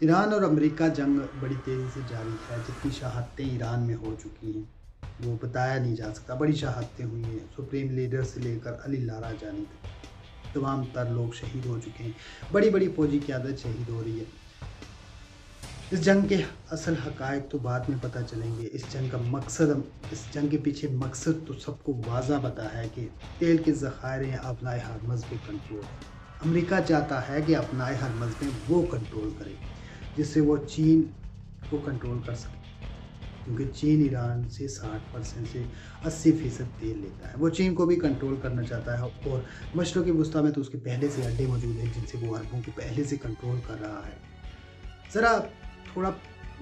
ایران اور امریکہ جنگ بڑی تیزی سے جاری ہے، جتنی شہادتیں ایران میں ہو چکی ہیں وہ بتایا نہیں جا سکتا۔ بڑی شہادتیں ہوئی ہیں، سپریم لیڈر سے لے کر علی لارا جانی تک تمام تر لوگ شہید ہو چکے ہیں، بڑی بڑی فوجی قیادت شہید ہو رہی ہے۔ اس جنگ کے اصل حقائق تو بعد میں پتہ چلیں گے۔ اس جنگ کے پیچھے مقصد تو سب کو واضح پتا ہے کہ تیل کے ذخائر اپنائے ہرمز پہ کنٹرول۔ امریکہ چاہتا ہے کہ اپنائے ہرمز میں وہ کنٹرول کرے جس سے وہ چین کو کنٹرول کر سکے، کیونکہ چین ایران سے 60% سے 80% تیل لیتا ہے۔ وہ چین کو بھی کنٹرول کرنا چاہتا ہے، اور مشرق وسطیٰ میں تو اس کے پہلے سے اڈے موجود ہیں جن سے وہ عربوں کو پہلے سے کنٹرول کر رہا ہے۔ ذرا تھوڑا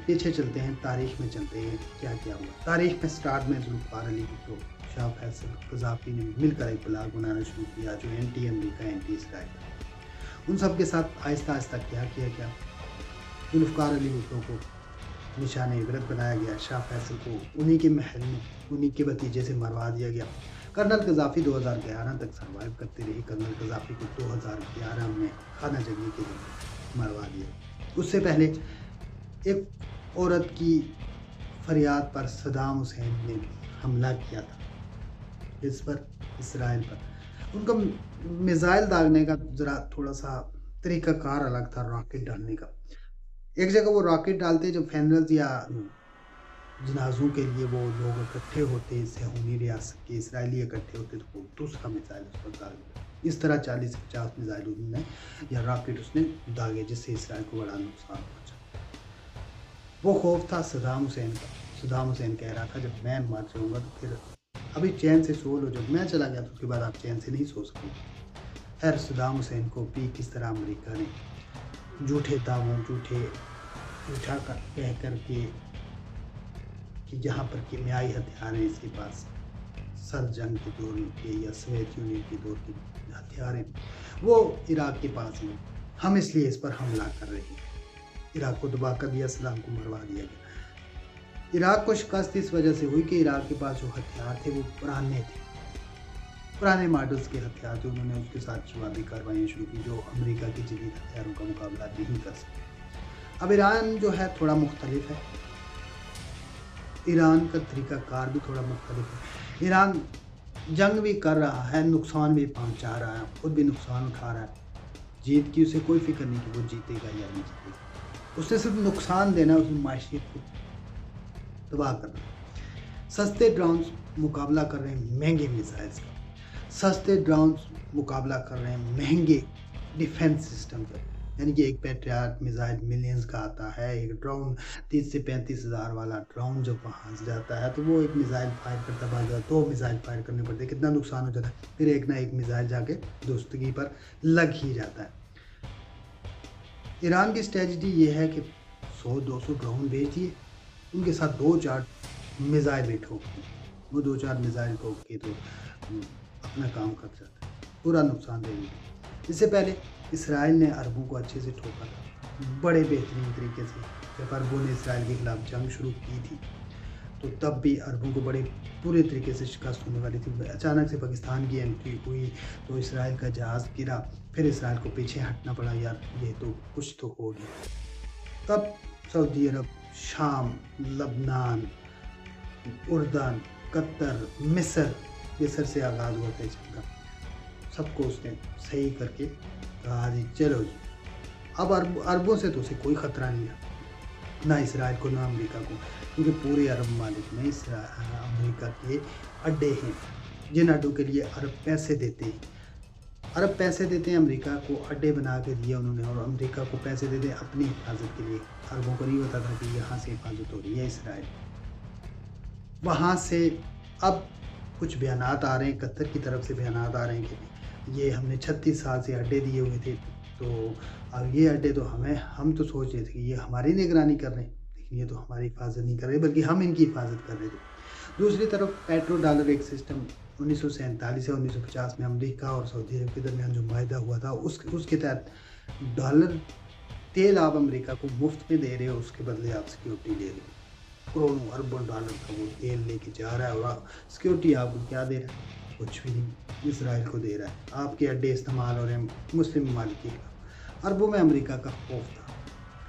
پیچھے چلتے ہیں، تاریخ میں چلتے ہیں کیا کیا ہوا۔ تاریخ میں سٹارٹ میں ذوالفقار علی بھٹو، شاہ فیصل، قذافی نے مل کر ایک بلاگ بنانا شروع کیا جو اینٹی امریکہ اینٹی اسرائیل تھا۔ ان سب کے ساتھ آہستہ آہستہ کیا ذوالفقار علی بھٹو کو نشان عبرت بنایا گیا، شاہ فیصل کو انہی کے محل میں انہی کے بھتیجے سے مروا دیا گیا۔ کرنل قذافی 2011 تک سروائیو کرتے رہے۔ کرنل قذافی کو 2011 میں خانہ جنگی کے لیے مروا دیا۔ اس سے پہلے ایک عورت کی فریاد پر صدام حسین نے حملہ کیا تھا، اس پر اسرائیل پر۔ ان کا میزائل داغنے کا ذرا تھوڑا سا طریقہ کار الگ تھا، راکٹ ڈالنے کا۔ ایک جگہ وہ راکٹ ڈالتے جب فینرز یا جنازوں کے لیے وہ لوگ اکٹھے ہوتے، صہیونی ریاست کے اسرائیلی اکٹھے ہوتے، تو وہ دوسرا میزائل اس پر داغ دیا۔ اس طرح 40 سے 50 میزائل انہوں نے یا راکٹ اس نے داغے، جس سے اسرائیل کو بڑا نقصان پہنچا۔ وہ خوف تھا صدام حسین کا۔ صدام حسین کہہ رہا تھا جب میں مر جاؤں گا تو پھر ابھی چین سے سو لو، جب میں چلا گیا تو اس کے بعد آپ چین سے نہیں سو سکیں۔ خیر، صدام حسین کو بھی کس طرح امریکہ نے جھوٹے دعووں جھوٹا کہہ کر کے کہ جہاں پر کیمیائی ہتھیار ہیں اس کے پاس، سرد جنگ کے دور کے یا سوویت یونین کے دور کے ہتھیار ہیں، وہ عراق کے پاس ہیں، ہم اس لیے اس پر حملہ کر رہے ہیں۔ عراق کو دبا کر دیا، صدام کو مروا دیا گیا۔ عراق کو شکست اس وجہ سے ہوئی کہ عراق کے پاس جو ہتھیار تھے وہ پرانے ماڈلز کے ہتھیار تھے۔ انہوں نے اس کے ساتھ جوابی کارروائیاں شروع کی جو امریکہ کے جدید ہتھیاروں کا مقابلہ نہیں کر سکتے۔ اب ایران جو ہے تھوڑا مختلف ہے، ایران کا طریقہ کار بھی تھوڑا مختلف ہے۔ ایران جنگ بھی کر رہا ہے، نقصان بھی پہنچا رہا ہے، خود بھی نقصان اٹھا رہا ہے۔ جیت کی اسے کوئی فکر نہیں کہ وہ جیتے گا یا نہیں جیتے گا، اس نے صرف نقصان دینا، اس نے معاشیت کو تباہ کرنا۔ سستے ڈرونز مقابلہ کر رہے ہیں مہنگے میزائلز کا، سستے ڈرونز مقابلہ کر رہے ہیں مہنگے ڈیفنس سسٹم کا، یعنی کہ ایک پیٹریاٹ میزائل ملینز کا آتا ہے۔ ایک ڈرون 30 سے 35 ہزار والا ڈرون جب وہاں سے جاتا ہے تو وہ ایک میزائل فائر کرتا ہے، 2 میزائل فائر کرنے پڑتے ہیں، کتنا نقصان ہو جاتا ہے۔ پھر ایک نہ ایک میزائل جا کے دوستگی پر لگ ہی جاتا ہے۔ ایران کی اسٹریٹجی یہ ہے کہ 100-200 ڈرون بھیج دیے، ان کے ساتھ 2-4 میزائل بھی ٹھوک دیے، وہ 2-4 میزائل ٹھوک کے تو اپنا کام کر جاتا ہے، پورا نقصان دے گی۔ اس سے پہلے اسرائیل نے عربوں کو اچھے سے ٹھوکا تھا، بڑے بہترین طریقے سے۔ جب عربوں نے اسرائیل کے خلاف جنگ شروع کی تھی تو تب بھی عربوں کو بڑے پورے طریقے سے شکست ہونے والی تھی۔ اچانک سے پاکستان کی انٹری ہوئی تو اسرائیل کا جہاز گرا، پھر اسرائیل کو پیچھے ہٹنا پڑا، یار یہ تو کچھ تو ہو گیا۔ تب سعودی عرب، شام، لبنان، اردن، قطر، مصر سے آغاز ہوا تھا جنگ کا، سب کو اس نے صحیح کر کے کہا جی چلو جی اب عربوں سے تو اسے کوئی خطرہ نہیں ہے، نہ اسرائیل کو نہ امریکہ کو، کیونکہ پورے عرب ممالک میں امریکہ کے اڈے ہیں جن اڈوں کے لیے عرب پیسے دیتے ہیں۔ عرب پیسے دیتے ہیں امریکہ کو، اڈے بنا کے دیے انہوں نے، اور امریکہ کو پیسے دیتے ہیں اپنی حفاظت کے لیے۔ عربوں کو نہیں پتا تھا کہ یہاں سے حفاظت ہو رہی ہے اسرائیل، وہاں سے اب کچھ بیانات آ رہے ہیں، قطر کی طرف سے بیانات آ رہے ہیں کہ یہ ہم نے 36 سال سے اڈے دیے ہوئے تھے، تو اب یہ اڈے تو ہم تو سوچ رہے تھے کہ یہ ہماری نگرانی کر رہے ہیں، لیکن یہ تو ہماری حفاظت نہیں کر رہے بلکہ ہم ان کی حفاظت کر رہے تھے۔ دوسری طرف پیٹرو ڈالر ایک سسٹم 1947 یا 1950 میں امریکہ اور سعودی عرب کے درمیان جو معاہدہ ہوا تھا، اس کے تحت ڈالر تیل آپ امریکہ کو مفت میں دے رہے ہو، اس کے بدلے آپ سیکیورٹی لے رہے ہو۔ کروڑوں اربوں ڈالر کا وہ تیل لے کے جا رہا ہے، اور سیکیورٹی آپ کو کیا دے رہا ہے؟ کچھ بھی نہیں، اسرائیل کو دے رہا ہے۔ آپ کے اڈے استعمال ہو رہے ہیں مسلم ممالک کے خلاف۔ عربوں میں امریکہ کا خوف تھا